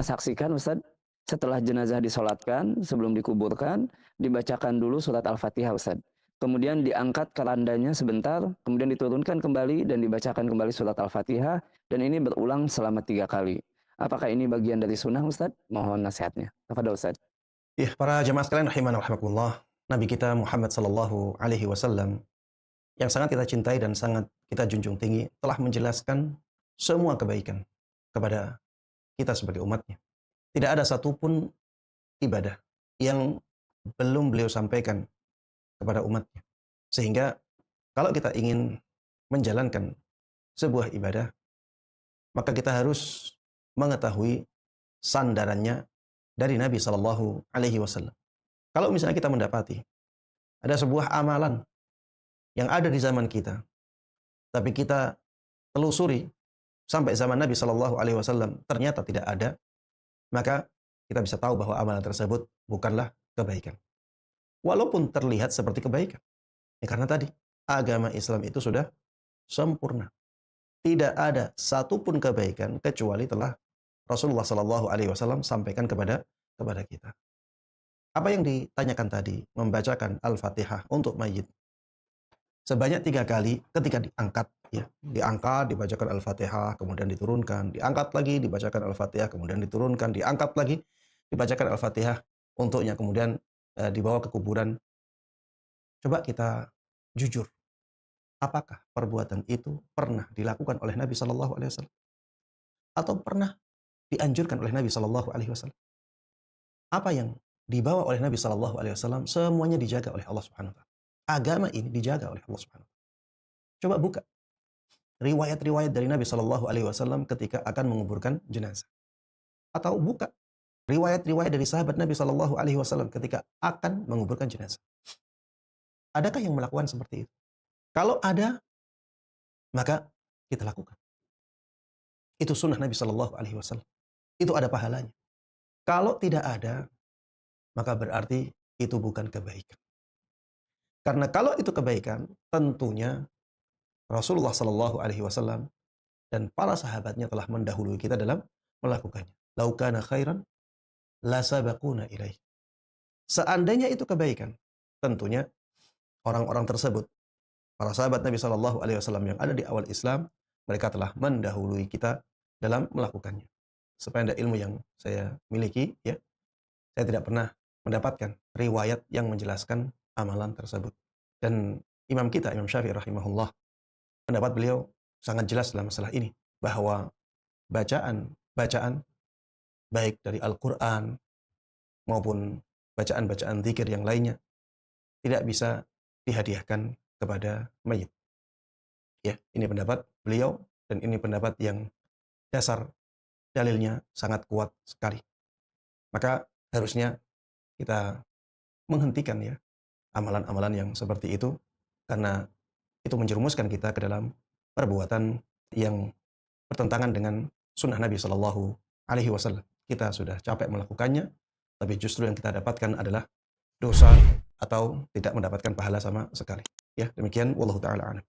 pernah saksikan Ustaz, setelah jenazah disolatkan, sebelum dikuburkan, dibacakan dulu surat Al-Fatihah Ustaz. Kemudian diangkat kerandanya sebentar, kemudian diturunkan kembali dan dibacakan kembali surat Al-Fatihah, dan ini berulang selama 3 kali. Apakah ini bagian dari sunnah Ustaz? Mohon nasihatnya. Tafadhol Ustaz. Ya, para jemaah sekalian rahimana wa rahimakumullah, Nabi kita Muhammad sallallahu alaihi wasallam yang sangat kita cintai dan sangat kita junjung tinggi telah menjelaskan semua kebaikan kepada kita sebagai umatnya. Tidak ada satupun ibadah yang belum beliau sampaikan kepada umatnya. Sehingga kalau kita ingin menjalankan sebuah ibadah, maka kita harus mengetahui sandarannya dari Nabi Sallallahu Alaihi Wasallam. Kalau misalnya kita mendapati ada sebuah amalan yang ada di zaman kita, tapi kita telusuri sampai zaman Nabi Sallallahu Alaihi Wasallam ternyata tidak ada, maka kita bisa tahu bahwa amalan tersebut bukanlah kebaikan. Walaupun terlihat seperti kebaikan. Ya, karena tadi agama Islam itu sudah sempurna. Tidak ada satupun kebaikan kecuali telah Rasulullah Sallallahu Alaihi Wasallam sampaikan kepada kita. Apa yang ditanyakan tadi, membacakan Al-Fatihah untuk mayit sebanyak 3 kali ketika diangkat, ya, diangkat, dibacakan Al-Fatihah, kemudian diturunkan, diangkat lagi, dibacakan Al-Fatihah, kemudian diturunkan, diangkat lagi, dibacakan Al-Fatihah untuknya, kemudian dibawa ke kuburan. Coba kita jujur, apakah perbuatan itu pernah dilakukan oleh Nabi Shallallahu Alaihi Wasallam atau pernah dianjurkan oleh Nabi Shallallahu Alaihi Wasallam? Apa yang dibawa oleh Nabi Shallallahu Alaihi Wasallam semuanya dijaga oleh Allah Subhanahu Wa Taala. Agama ini dijaga oleh Allah Subhanahu Wa Taala. Coba buka riwayat-riwayat dari Nabi Shallallahu Alaihi Wasallam ketika akan menguburkan jenazah, atau buka riwayat-riwayat dari sahabat Nabi Shallallahu Alaihi Wasallam ketika akan menguburkan jenazah. Adakah yang melakukan seperti itu? Kalau ada, maka kita lakukan. Itu sunnah Nabi Shallallahu Alaihi Wasallam. Itu ada pahalanya. Kalau tidak ada, maka berarti itu bukan kebaikan. Karena kalau itu kebaikan, tentunya Rasulullah Shallallahu Alaihi Wasallam dan para sahabatnya telah mendahului kita dalam melakukannya. Lau kana khairan la sabaquna ilaih. Seandainya itu kebaikan, tentunya orang-orang tersebut, para sahabat Nabi Shallallahu Alaihi Wasallam yang ada di awal Islam, mereka telah mendahului kita dalam melakukannya. Sepanjang ilmu yang saya miliki, ya, saya tidak pernah mendapatkan riwayat yang menjelaskan amalan tersebut. Dan imam kita, Imam Syafi'i rahimahullah, pendapat beliau sangat jelas dalam masalah ini, bahwa bacaan baik dari Al-Quran maupun bacaan-bacaan zikir yang lainnya tidak bisa dihadiahkan kepada mayit. Ya, ini pendapat beliau dan ini pendapat yang dasar dalilnya sangat kuat sekali. Maka harusnya kita menghentikan, ya, amalan-amalan yang seperti itu, karena itu menjerumuskan kita ke dalam perbuatan yang bertentangan dengan sunnah Nabi Shallallahu Alaihi Wasallam. Kita sudah capek melakukannya, tapi justru yang kita dapatkan adalah dosa atau tidak mendapatkan pahala sama sekali. Ya, demikian wallahu taala a'lam.